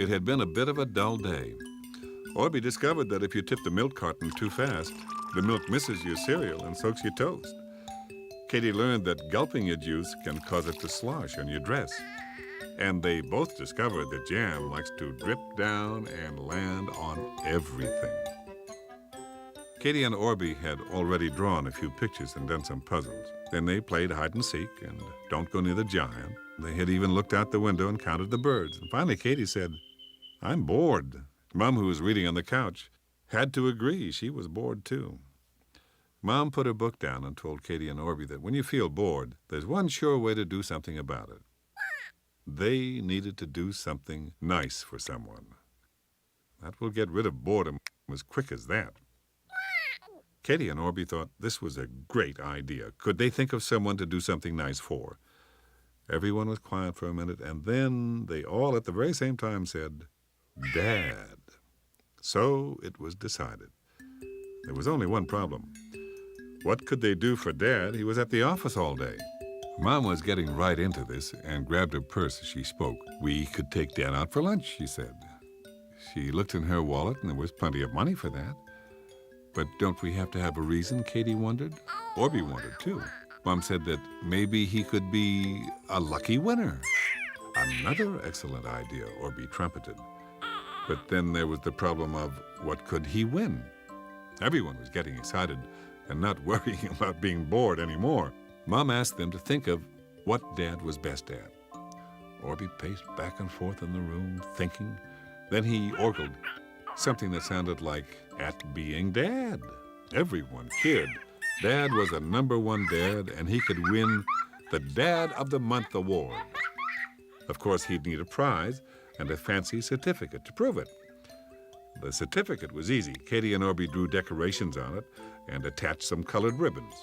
It had been a bit of a dull day. Orbie discovered that if you tip the milk carton too fast, the milk misses your cereal and soaks your toast. Katie learned that gulping your juice can cause it to slosh on your dress. And they both discovered that jam likes to drip down and land on everything. Katie and Orbie had already drawn a few pictures and done some puzzles. Then they played hide and seek and don't go near the giant. They had even looked out the window and counted the birds. And finally, Katie said, "I'm bored." Mom, who was reading on the couch, had to agree. She was bored, too. Mom put her book down and told Katie and Orbie that when you feel bored, there's one sure way to do something about it. They needed to do something nice for someone. That will get rid of boredom as quick as that. Katie and Orbie thought this was a great idea. Could they think of someone to do something nice for? Everyone was quiet for a minute, and then they all at the very same time said, "Dad." So it was decided. There was only one problem. What could they do for Dad? He was at the office all day. Mom was getting right into this and grabbed her purse as she spoke. "We could take Dad out for lunch," she said. She looked in her wallet, and there was plenty of money for that. But don't we have to have a reason, Katie wondered. Orbie wondered, too. Mom said that maybe he could be a lucky winner. Another excellent idea, Orbie trumpeted. But then there was the problem of what could he win? Everyone was getting excited and not worrying about being bored anymore. Mom asked them to think of what Dad was best at. Orbie paced back and forth in the room, thinking. Then he orgled something that sounded like "at being Dad." Everyone cheered. Dad was a #1 dad, and he could win the Dad of the Month award. Of course, he'd need a prize and a fancy certificate to prove it. The certificate was easy. Katie and Orbie drew decorations on it and attached some colored ribbons.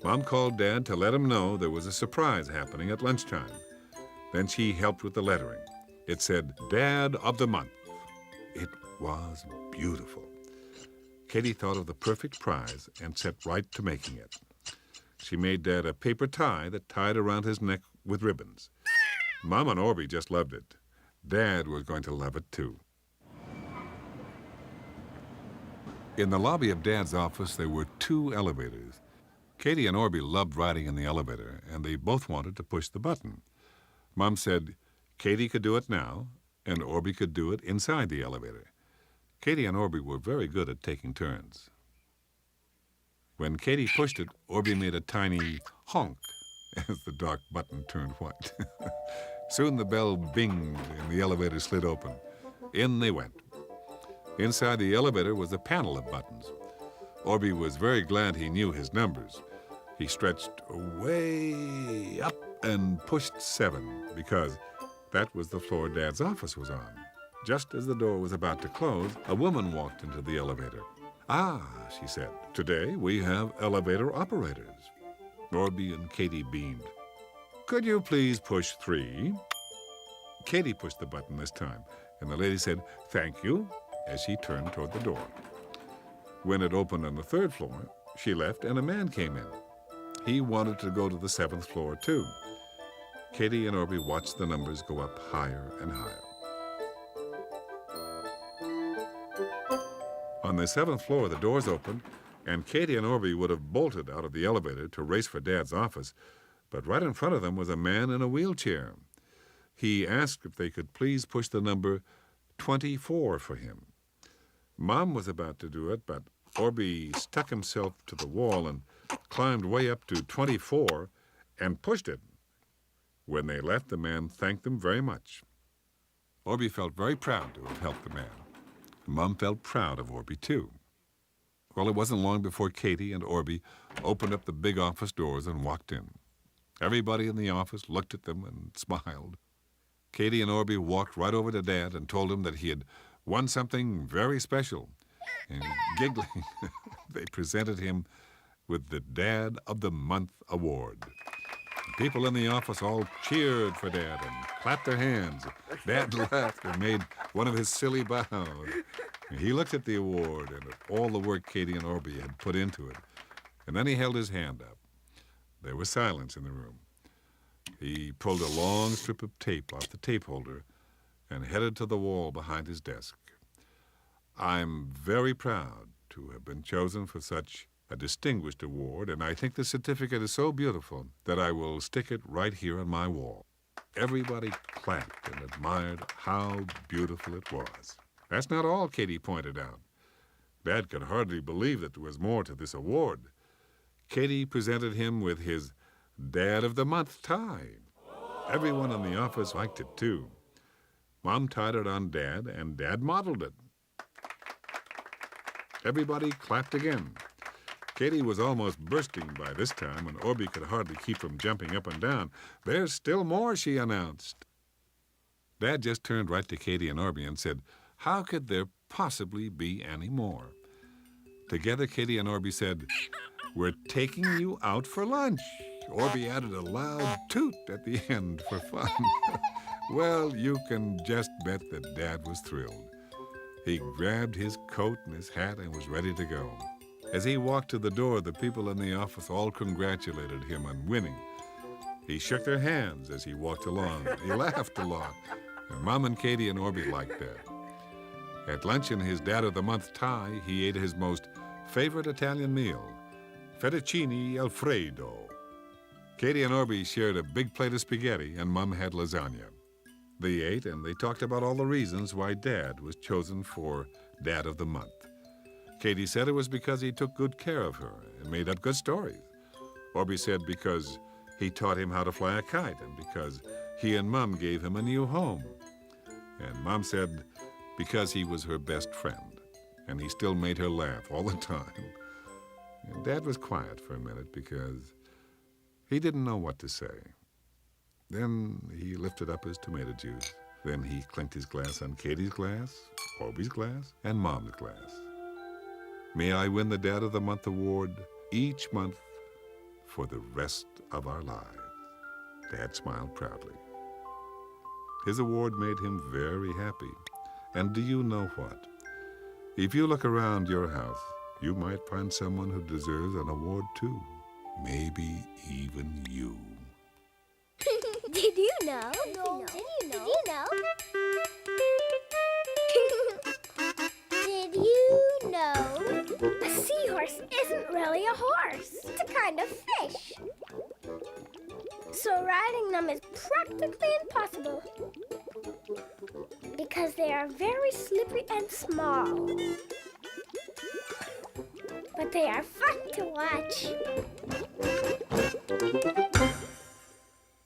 Mom called Dad to let him know there was a surprise happening at lunchtime. Then she helped with the lettering. It said, "Dad of the Month." It was beautiful. Katie thought of the perfect prize and set right to making it. She made Dad a paper tie that tied around his neck with ribbons. Mom and Orbie just loved it. Dad was going to love it, too. In the lobby of Dad's office, there were 2 elevators. Katie and Orbie loved riding in the elevator, and they both wanted to push the button. Mom said Katie could do it now, and Orbie could do it inside the elevator. Katie and Orbie were very good at taking turns. When Katie pushed it, Orbie made a tiny honk as the dark button turned white. Soon the bell binged and the elevator slid open. In they went. Inside the elevator was a panel of buttons. Orbie was very glad he knew his numbers. He stretched way up and pushed 7 because that was the floor Dad's office was on. Just as the door was about to close, a woman walked into the elevator. "Ah," she said, "today we have elevator operators." Orbie and Katie beamed. "Could you please push 3? Katie pushed the button this time, and the lady said, "Thank you," as she turned toward the door. When it opened on the 3rd floor, she left and a man came in. He wanted to go to the 7th floor, too. Katie and Orbie watched the numbers go up higher and higher. On the 7th floor, the doors opened, and Katie and Orbie would have bolted out of the elevator to race for Dad's office, but right in front of them was a man in a wheelchair. He asked if they could please push the number 24 for him. Mom was about to do it, but Orbie stuck himself to the wall and climbed way up to 24 and pushed it. When they left, the man thanked them very much. Orbie felt very proud to have helped the man. Mom felt proud of Orbie, too. Well, it wasn't long before Katie and Orbie opened up the big office doors and walked in. Everybody in the office looked at them and smiled. Katie and Orbie walked right over to Dad and told him that he had won something very special. And giggling, they presented him with the Dad of the Month award. People in the office all cheered for Dad and clapped their hands. Dad laughed and made one of his silly bows. He looked at the award and at all the work Katie and Orbie had put into it, and then he held his hand up. There was silence in the room. He pulled a long strip of tape off the tape holder and headed to the wall behind his desk. I'm very proud to have been chosen for such a distinguished award, and I think the certificate is so beautiful that I will stick it right here on my wall. Everybody clapped and admired how beautiful it was. That's not all, Katie pointed out. Dad could hardly believe that there was more to this award. Katie presented him with his Dad of the Month tie. Everyone in the office liked it, too. Mom tied it on Dad, and Dad modeled it. Everybody clapped again. Katie was almost bursting by this time, and Orbie could hardly keep from jumping up and down. "There's still more," she announced. Dad just turned right to Katie and Orbie and said, "How could there possibly be any more?" Together, Katie and Orbie said, "We're taking you out for lunch." Orbie added a loud toot at the end for fun. Well, you can just bet that Dad was thrilled. He grabbed his coat and his hat and was ready to go. As he walked to the door, the people in the office all congratulated him on winning. He shook their hands as he walked along. He laughed a lot, and Mom and Katie and Orbie liked that. At lunch in his Dad of the Month tie, he ate his most favorite Italian meal, fettuccine alfredo. Katie and Orbie shared a big plate of spaghetti, and Mom had lasagna. They ate, and they talked about all the reasons why Dad was chosen for Dad of the Month. Katie said it was because he took good care of her and made up good stories. Orbie said because he taught him how to fly a kite and because he and Mom gave him a new home. And Mom said because he was her best friend and he still made her laugh all the time. And Dad was quiet for a minute because he didn't know what to say. Then he lifted up his tomato juice. Then he clinked his glass on Katie's glass, Orbie's glass, and Mom's glass. May I win the Dad of the Month award each month for the rest of our lives. Dad smiled proudly. His award made him very happy. And do you know what? If you look around your house, you might find someone who deserves an award too. Maybe even you. Did you know? No. Did you know? Did you know? Did you know? A seahorse isn't really a horse. It's a kind of fish. So riding them is practically impossible because they are very slippery and small. But they are fun to watch.